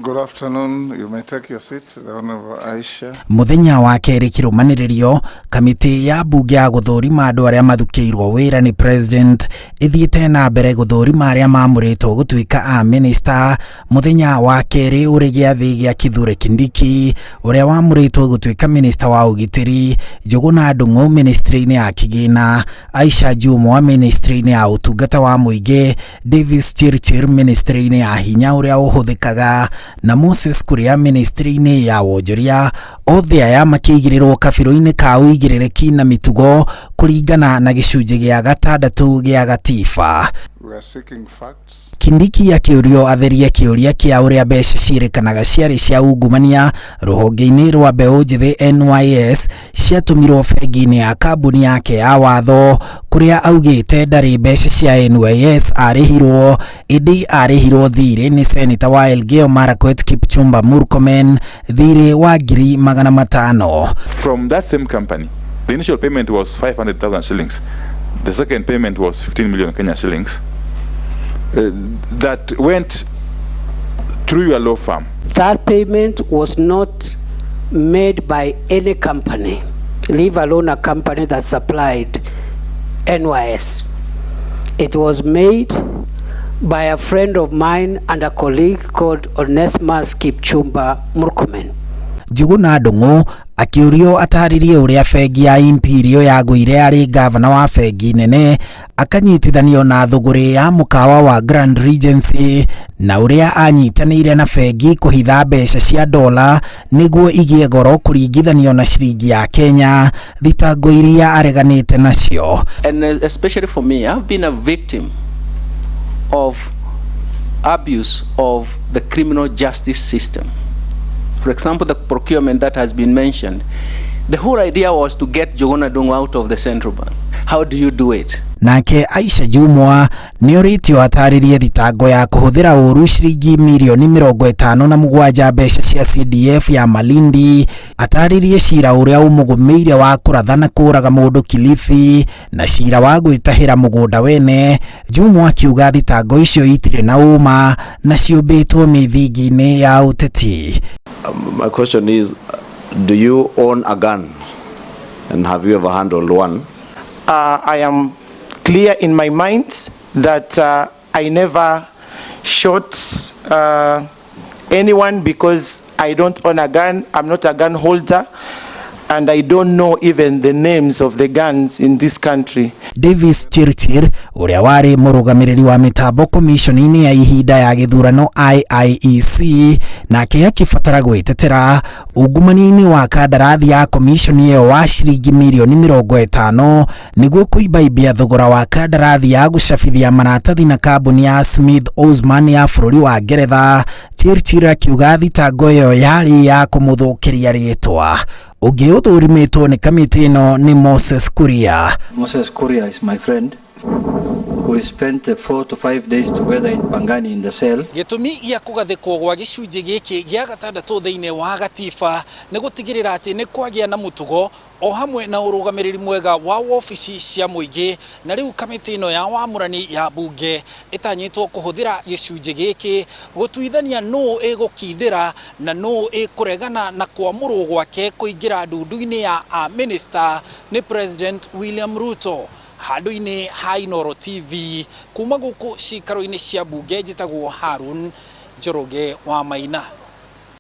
Good afternoon. You may take your seat, the Honorable Aisha. Muthenya wa keri kirumanirio kamiti ya bunge ya guthurima andu aria mathukiirwo wira ni president ithiite na mbere guthurima aria mamuritwo gutuika a minister. Muthenya wa keri uri giathi gia kithure Kindiki uria wamuritwo gutuika minister wa ugitiri, Njuguna Ndung'u ministry-ini ya kigina, Aisha wa ministry-ini ya utungata wa muingi, Chirchir ministry-ini ya hinya uria uhuthikaga, namo Kuria ministry-ini ya wonjoria. Othe aya makigirirwo kabiru-ini ka uigiririki na mitugo kuringana na gicunji gia 6 gia gatiba. We are seeking facts. Kindiki kũrio atherie kĩũria kĩa uria mbeca ciĩrĩkanaga ciarĩ cia ungumania rũhonge-inĩ rwa mbeũ njĩthĩ NYS ciatũmirwo bengi-inĩ ya kambuni yake ya watho, kuria augĩte ndarĩ mbeca cia NYS arĩhirwo, ĩndĩ arĩhirwo thirĩ nĩ seneta wa Elgeyo Marakwet Kipchumba Murkomen thirĩ wa ngiri 500. From that same company, the initial payment was 500,000 shillings. The second payment was 15 million Kenya shillings. That went through your law firm. That payment was not made by any company, leave alone a company that supplied NYS. It was made by a friend of mine and a colleague called Onesmus Kipchumba Murkomen. Njuguna Ndung'u akĩũrio ataririe uria bengi ya Imperial yagũire ari governor wa bengi nene akanyitithanio na thũgũrĩ ya mũkawa wa Grand Regency na uria anyitanĩire na bengi kuhitha mbeca cia dola nĩguo igie goro kũringithanio na ciringi ya Kenya, thitango iria areganĩte nacio. And especially for me, I've been a victim of abuse of the criminal justice system. For example, the procurement that has been mentioned, the whole idea was to get Njuguna Ndung'u out of the central bank. How do you do it? Nake Aisha ni oritio ataririe thitango ya kuhuthira uru ciringi milioni 57 mbeca cia CDF ya Malindi, ataririe cira uria umugumiire wa kurathana kuraga mundu Kilifi na cira wa gwitahira mugunda wene. Jumwa akiuga thitango icio itire na uma na ciumbitwo mithingi-ini ya uteti. My question is, do you own a gun and have you ever handled one? I am clear in my mind that I never shot anyone because I don't own a gun. I'm not a gun holder, and I don't know even the names of the guns in this country. Chirchir uria wari murugamiriri wa mitambo commission-ini ya ihinda ya githurano IEC nake akibatara gwitetera ungumania-ini wa kandarathi ya commission iyo wa ciringi milioni 50 niguo kuibaibia thogora wa kandarathi ya gucabithia maratathi na kambuni ya Smith Osman ya bũrũri wa Ngeretha. Chirchir akiuga thitango iyo yari ya kumuthukiria ritwa. Ungi uthurimitwo ni kamiti ino ni Kuria. Kuria is my friend who spent 4 to 5 days together in Pangani in the cell. Gitumi gia kugathikwo gwa gicunji giki gia 6 thiini wa gatiba ni gutigirira ati ni kwagia na mutugo o hamwe na urugamiriri mwega wa ofici cia muingi, na riu kamiti ino ya wamurani ya bunge itanyitwo kuhuthira gicunji giki gutuithania no igukindira na no ikuregana na kwamurwo gwake kuingira ndundu-ini ya minister ni President William Ruto. Handu-ini ha Inooro TV kuma guku cikaro-ini cia bunge njitagwo Harun Njoroge wa Maina.